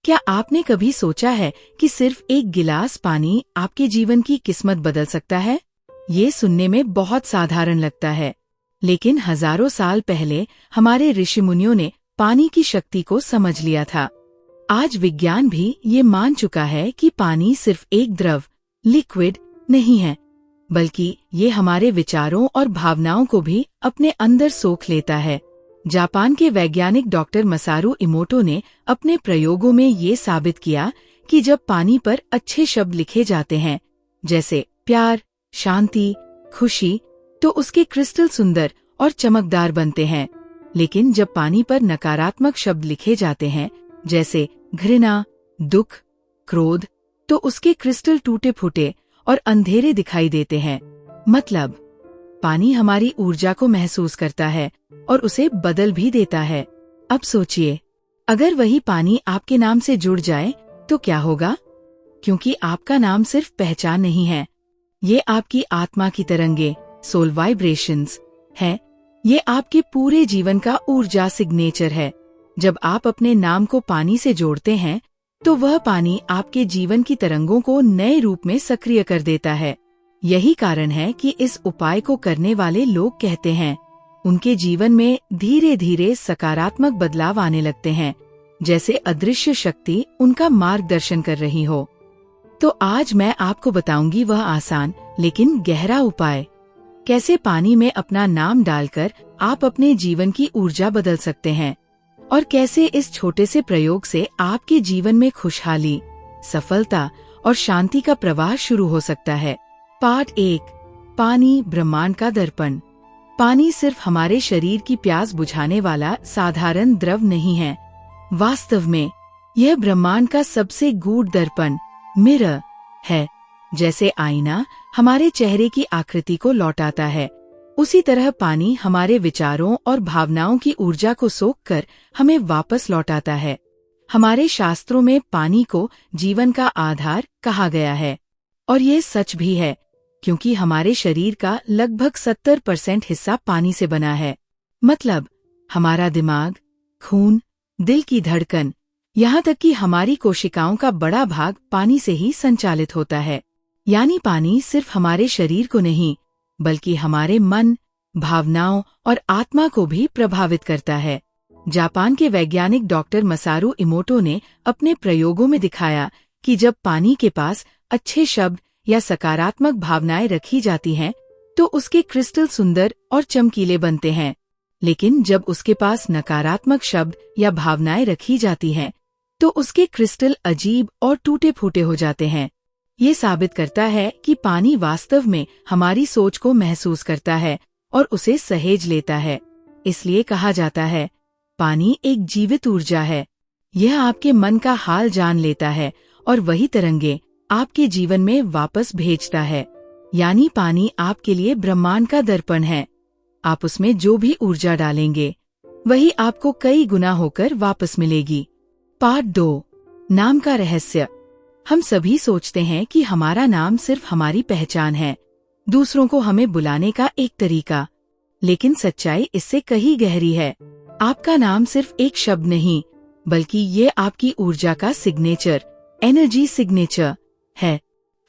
क्या आपने कभी सोचा है कि सिर्फ एक गिलास पानी आपके जीवन की किस्मत बदल सकता है? ये सुनने में बहुत साधारण लगता है, लेकिन हजारों साल पहले हमारे ऋषि मुनियों ने पानी की शक्ति को समझ लिया था। आज विज्ञान भी ये मान चुका है कि पानी सिर्फ एक द्रव लिक्विड नहीं है, बल्कि ये हमारे विचारों और भावनाओं को भी अपने अंदर सोख लेता है। जापान के वैज्ञानिक डॉक्टर मसारू इमोटो ने अपने प्रयोगों में ये साबित किया कि जब पानी पर अच्छे शब्द लिखे जाते हैं, जैसे प्यार, शांति, खुशी, तो उसके क्रिस्टल सुंदर और चमकदार बनते हैं। लेकिन जब पानी पर नकारात्मक शब्द लिखे जाते हैं, जैसे घृणा, दुख, क्रोध, तो उसके क्रिस्टल टूटे फूटे और अंधेरे दिखाई देते हैं। मतलब, पानी हमारी ऊर्जा को महसूस करता है और उसे बदल भी देता है। अब सोचिए, अगर वही पानी आपके नाम से जुड़ जाए तो क्या होगा? क्योंकि आपका नाम सिर्फ पहचान नहीं है, ये आपकी आत्मा की तरंगे, सोल वाइब्रेशंस है। ये आपके पूरे जीवन का ऊर्जा सिग्नेचर है। जब आप अपने नाम को पानी से जोड़ते हैं, तो वह पानी आपके जीवन की तरंगों को नए रूप में सक्रिय कर देता है। यही कारण है कि इस उपाय को करने वाले लोग कहते हैं, उनके जीवन में धीरे धीरे सकारात्मक बदलाव आने लगते हैं, जैसे अदृश्य शक्ति उनका मार्गदर्शन कर रही हो। तो आज मैं आपको बताऊंगी वह आसान लेकिन गहरा उपाय, कैसे पानी में अपना नाम डालकर आप अपने जीवन की ऊर्जा बदल सकते हैं, और कैसे इस छोटे से प्रयोग से आपके जीवन में खुशहाली, सफलता और शांति का प्रवाह शुरू हो सकता है। पार्ट 1, पानी ब्रह्मांड का दर्पण। पानी सिर्फ हमारे शरीर की प्यास बुझाने वाला साधारण द्रव नहीं है। वास्तव में यह ब्रह्मांड का सबसे गूढ़ दर्पण, मिरर है। जैसे आईना हमारे चेहरे की आकृति को लौटाता है, उसी तरह पानी हमारे विचारों और भावनाओं की ऊर्जा को सोखकर हमें वापस लौटाता है। हमारे शास्त्रों में पानी को जीवन का आधार कहा गया है, और ये सच भी है, क्योंकि हमारे शरीर का लगभग 70% हिस्सा पानी से बना है। मतलब, हमारा दिमाग, खून, दिल की धड़कन, यहाँ तक कि हमारी कोशिकाओं का बड़ा भाग पानी से ही संचालित होता है। यानी पानी सिर्फ हमारे शरीर को नहीं, बल्कि हमारे मन, भावनाओं और आत्मा को भी प्रभावित करता है। जापान के वैज्ञानिक डॉक्टर मसारू इमोटो ने अपने प्रयोगों में दिखाया कि जब पानी के पास अच्छे शब्द या सकारात्मक भावनाएं रखी जाती हैं, तो उसके क्रिस्टल सुंदर और चमकीले बनते हैं। लेकिन जब उसके पास नकारात्मक शब्द या भावनाएं रखी जाती हैं, तो उसके क्रिस्टल अजीब और टूटे फूटे हो जाते हैं। ये साबित करता है कि पानी वास्तव में हमारी सोच को महसूस करता है और उसे सहेज लेता है। इसलिए कहा जाता है, पानी एक जीवित ऊर्जा है। यह आपके मन का हाल जान लेता है और वही तरंगे आपके जीवन में वापस भेजता है। यानी पानी आपके लिए ब्रह्मांड का दर्पण है। आप उसमें जो भी ऊर्जा डालेंगे, वही आपको कई गुना होकर वापस मिलेगी। पार्ट 2, नाम का रहस्य। हम सभी सोचते हैं कि हमारा नाम सिर्फ हमारी पहचान है, दूसरों को हमें बुलाने का एक तरीका। लेकिन सच्चाई इससे कहीं गहरी है। आपका नाम सिर्फ एक शब्द नहीं, बल्कि ये आपकी ऊर्जा का सिग्नेचर, एनर्जी सिग्नेचर है।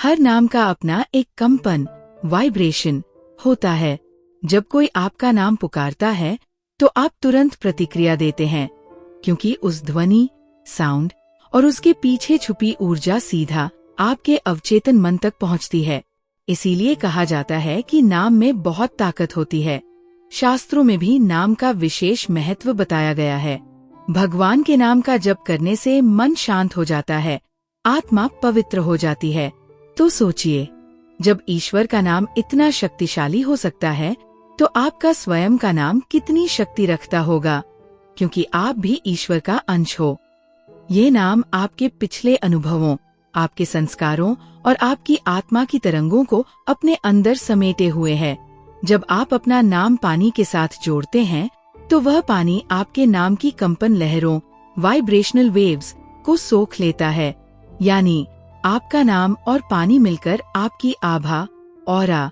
हर नाम का अपना एक कंपन, वाइब्रेशन होता है। जब कोई आपका नाम पुकारता है, तो आप तुरंत प्रतिक्रिया देते हैं, क्योंकि उस ध्वनि, साउंड और उसके पीछे छुपी ऊर्जा सीधा आपके अवचेतन मन तक पहुंचती है। इसीलिए कहा जाता है कि नाम में बहुत ताकत होती है। शास्त्रों में भी नाम का विशेष महत्व बताया गया है। भगवान के नाम का जप करने से मन शांत हो जाता है, आत्मा पवित्र हो जाती है। तो सोचिए, जब ईश्वर का नाम इतना शक्तिशाली हो सकता है, तो आपका स्वयं का नाम कितनी शक्ति रखता होगा, क्योंकि आप भी ईश्वर का अंश हो। ये नाम आपके पिछले अनुभवों, आपके संस्कारों और आपकी आत्मा की तरंगों को अपने अंदर समेटे हुए है। जब आप अपना नाम पानी के साथ जोड़ते हैं, तो वह पानी आपके नाम की कंपन लहरों, वाइब्रेशनल वेव्स को सोख लेता है। यानी आपका नाम और पानी मिलकर आपकी आभा, ऑरा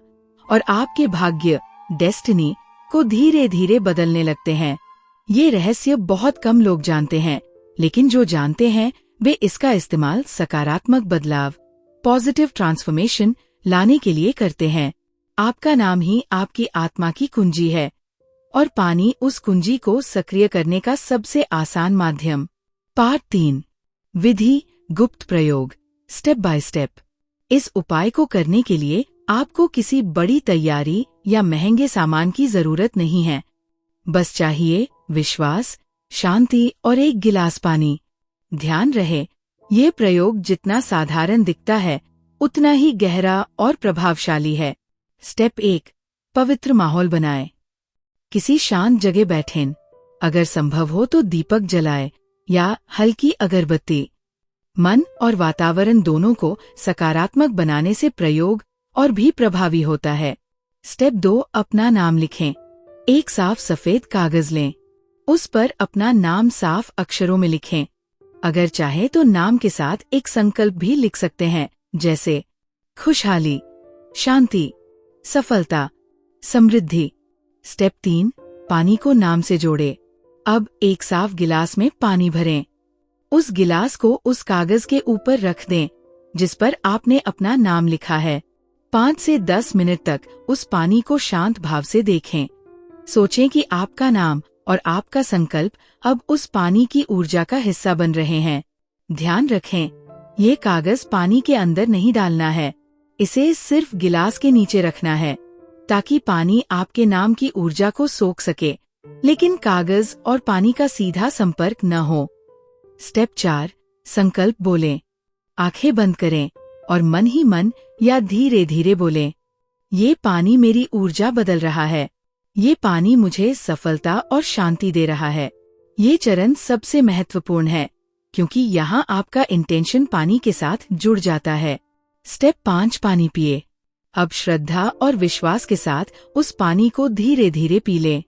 और आपके भाग्य, डेस्टिनी को धीरे धीरे बदलने लगते हैं। ये रहस्य बहुत कम लोग जानते हैं, लेकिन जो जानते हैं वे इसका इस्तेमाल सकारात्मक बदलाव, पॉजिटिव ट्रांसफॉर्मेशन लाने के लिए करते हैं। आपका नाम ही आपकी आत्मा की कुंजी है और पानी उस कुंजी को सक्रिय करने का सबसे आसान माध्यम। पार्ट 3, विधि, गुप्त प्रयोग, स्टेप बाय स्टेप। इस उपाय को करने के लिए आपको किसी बड़ी तैयारी या महंगे सामान की जरूरत नहीं है। बस चाहिए विश्वास, शांति और एक गिलास पानी। ध्यान रहे, ये प्रयोग जितना साधारण दिखता है उतना ही गहरा और प्रभावशाली है। स्टेप 1, पवित्र माहौल बनाएं। किसी शांत जगह बैठें। अगर संभव हो तो दीपक जलाएं या हल्की अगरबत्ती। मन और वातावरण दोनों को सकारात्मक बनाने से प्रयोग और भी प्रभावी होता है। स्टेप 2, अपना नाम लिखें। एक साफ सफेद कागज लें। उस पर अपना नाम साफ अक्षरों में लिखें। अगर चाहे तो नाम के साथ एक संकल्प भी लिख सकते हैं, जैसे खुशहाली, शांति, सफलता, समृद्धि। स्टेप 3, पानी को नाम से जोड़े। अब एक साफ गिलास में पानी भरें। उस गिलास को उस कागज के ऊपर रख दें जिस पर आपने अपना नाम लिखा है। 5 से 10 मिनट तक उस पानी को शांत भाव से देखें। सोचें कि आपका नाम और आपका संकल्प अब उस पानी की ऊर्जा का हिस्सा बन रहे हैं। ध्यान रखें, ये कागज पानी के अंदर नहीं डालना है, इसे सिर्फ गिलास के नीचे रखना है ताकि पानी आपके नाम की ऊर्जा को सोख सके, लेकिन कागज और पानी का सीधा संपर्क न हो। स्टेप 4, संकल्प बोलें। आंखें बंद करें और मन ही मन या धीरे धीरे बोलें, ये पानी मेरी ऊर्जा बदल रहा है, ये पानी मुझे सफलता और शांति दे रहा है। ये चरण सबसे महत्वपूर्ण है क्योंकि यहाँ आपका इंटेंशन पानी के साथ जुड़ जाता है। स्टेप 5, पानी पिए। अब श्रद्धा और विश्वास के साथ उस पानी को धीरे धीरे पी लें।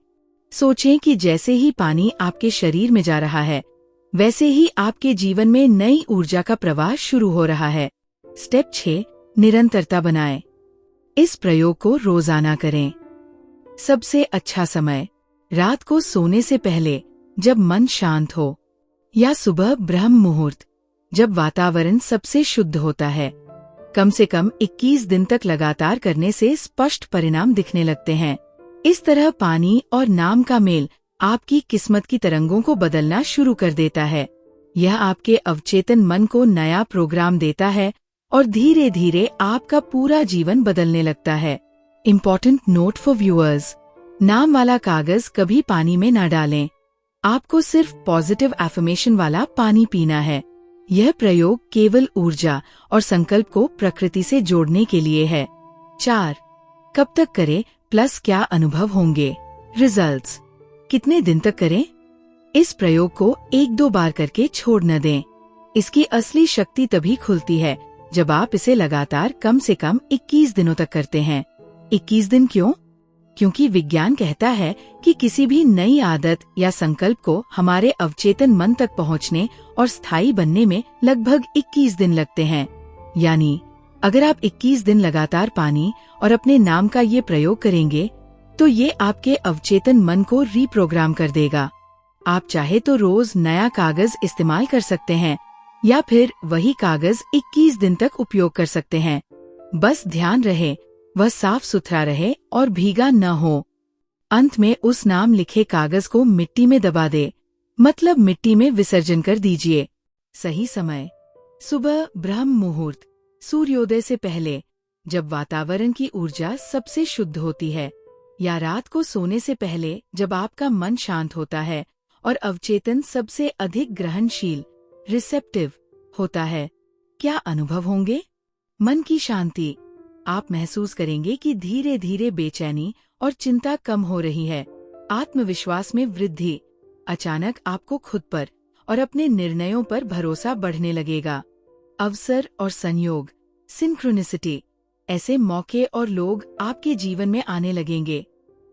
सोचें कि जैसे ही पानी आपके शरीर में जा रहा है वैसे ही आपके जीवन में नई ऊर्जा का प्रवाह शुरू हो रहा है। स्टेप 6, निरंतरता बनाएं। इस प्रयोग को रोजाना करें। सबसे अच्छा समय रात को सोने से पहले जब मन शांत हो, या सुबह ब्रह्म मुहूर्त जब वातावरण सबसे शुद्ध होता है। कम से कम 21 दिन तक लगातार करने से स्पष्ट परिणाम दिखने लगते हैं। इस तरह पानी और नाम का मेल आपकी किस्मत की तरंगों को बदलना शुरू कर देता है। यह आपके अवचेतन मन को नया प्रोग्राम देता है और धीरे धीरे आपका पूरा जीवन बदलने लगता है। इम्पोर्टेंट नोट फॉर व्यूअर्स, नाम वाला कागज कभी पानी में न डालें। आपको सिर्फ पॉजिटिव एफर्मेशन वाला पानी पीना है। यह प्रयोग केवल ऊर्जा और संकल्प को प्रकृति से जोड़ने के लिए है। 4, कब तक करें प्लस क्या अनुभव होंगे। रिजल्ट्स, कितने दिन तक करें। इस प्रयोग को 1-2 बार करके छोड़ न दें। इसकी असली शक्ति तभी खुलती है जब आप इसे लगातार कम से कम 21 दिनों तक करते हैं। 21 दिन क्यों? क्योंकि विज्ञान कहता है कि किसी भी नई आदत या संकल्प को हमारे अवचेतन मन तक पहुंचने और स्थायी बनने में लगभग 21 दिन लगते हैं। यानी अगर आप 21 दिन लगातार पानी और अपने नाम का ये प्रयोग करेंगे तो ये आपके अवचेतन मन को रीप्रोग्राम कर देगा। आप चाहे तो रोज नया कागज इस्तेमाल कर सकते हैं या फिर वही कागज 21 दिन तक उपयोग कर सकते हैं। बस ध्यान रहे वह साफ सुथरा रहे और भीगा न हो। अंत में उस नाम लिखे कागज को मिट्टी में दबा दे, मतलब मिट्टी में विसर्जन कर दीजिए। सही समय, सुबह ब्रह्म मुहूर्त, सूर्योदय से पहले जब वातावरण की ऊर्जा सबसे शुद्ध होती है, या रात को सोने से पहले जब आपका मन शांत होता है और अवचेतन सबसे अधिक ग्रहणशील, रिसेप्टिव होता है। क्या अनुभव होंगे? मन की शांति। आप महसूस करेंगे कि धीरे धीरे बेचैनी और चिंता कम हो रही है। आत्मविश्वास में वृद्धि। अचानक आपको खुद पर और अपने निर्णयों पर भरोसा बढ़ने लगेगा। अवसर और संयोग, सिंक्रोनिसिटी। ऐसे मौके और लोग आपके जीवन में आने लगेंगे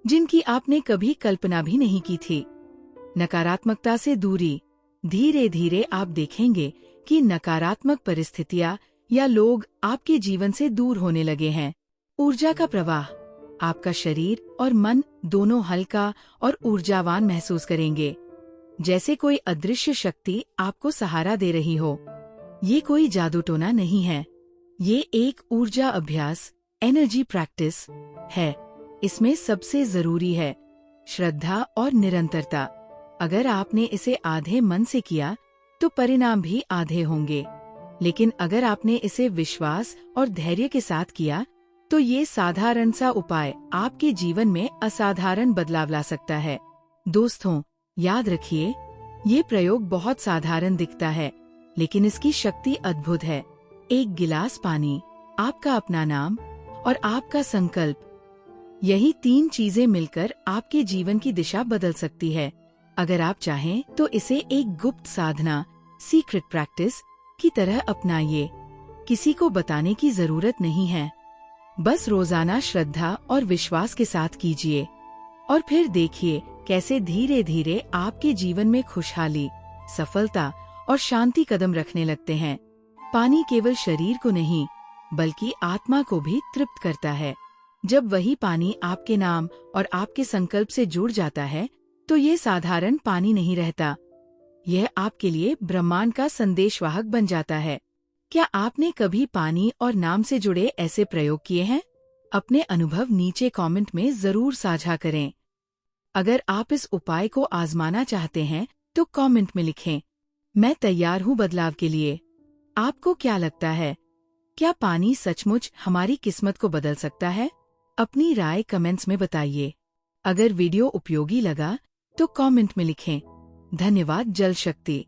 जिनकी आपने कभी कल्पना भी नहीं की थी। नकारात्मकता से दूरी। धीरे धीरे आप देखेंगे कि नकारात्मक परिस्थितियां या लोग आपके जीवन से दूर होने लगे हैं। ऊर्जा का प्रवाह। आपका शरीर और मन दोनों हल्का और ऊर्जावान महसूस करेंगे, जैसे कोई अदृश्य शक्ति आपको सहारा दे रही हो। ये कोई जादू टोना नहीं है। ये एक ऊर्जा अभ्यास, एनर्जी प्रैक्टिस है। इसमें सबसे जरूरी है श्रद्धा और निरंतरता। अगर आपने इसे आधे मन से किया तो परिणाम भी आधे होंगे, लेकिन अगर आपने इसे विश्वास और धैर्य के साथ किया तो ये साधारण सा उपाय आपके जीवन में असाधारण बदलाव ला सकता है। दोस्तों, याद रखिए, ये प्रयोग बहुत साधारण दिखता है, लेकिन इसकी शक्ति अद्भुत है। एक गिलास पानी, आपका अपना नाम और आपका संकल्प, यही 3 चीजें मिलकर आपके जीवन की दिशा बदल सकती है। अगर आप चाहें तो इसे एक गुप्त साधना, सीक्रेट प्रैक्टिस की तरह अपनाइए। किसी को बताने की जरूरत नहीं है। बस रोजाना श्रद्धा और विश्वास के साथ कीजिए और फिर देखिए कैसे धीरे धीरे आपके जीवन में खुशहाली, सफलता और शांति कदम रखने लगते हैं। पानी केवल शरीर को नहीं, बल्कि आत्मा को भी तृप्त करता है। जब वही पानी आपके नाम और आपके संकल्प से जुड़ जाता है तो ये साधारण पानी नहीं रहता। यह आपके लिए ब्रह्मांड का संदेशवाहक बन जाता है। क्या आपने कभी पानी और नाम से जुड़े ऐसे प्रयोग किए हैं? अपने अनुभव नीचे कमेंट में जरूर साझा करें। अगर आप इस उपाय को आजमाना चाहते हैं तो कमेंट में लिखें, मैं तैयार हूँ बदलाव के लिए। आपको क्या लगता है, क्या पानी सचमुच हमारी किस्मत को बदल सकता है? अपनी राय कमेंट्स में बताइए। अगर वीडियो उपयोगी लगा तो कमेंट में लिखें, धन्यवाद जल शक्ति।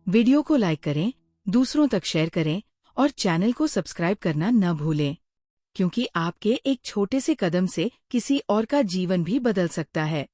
वीडियो को लाइक करें, दूसरों तक शेयर करें और चैनल को सब्सक्राइब करना न भूलें, क्योंकि आपके एक छोटे से कदम से किसी और का जीवन भी बदल सकता है।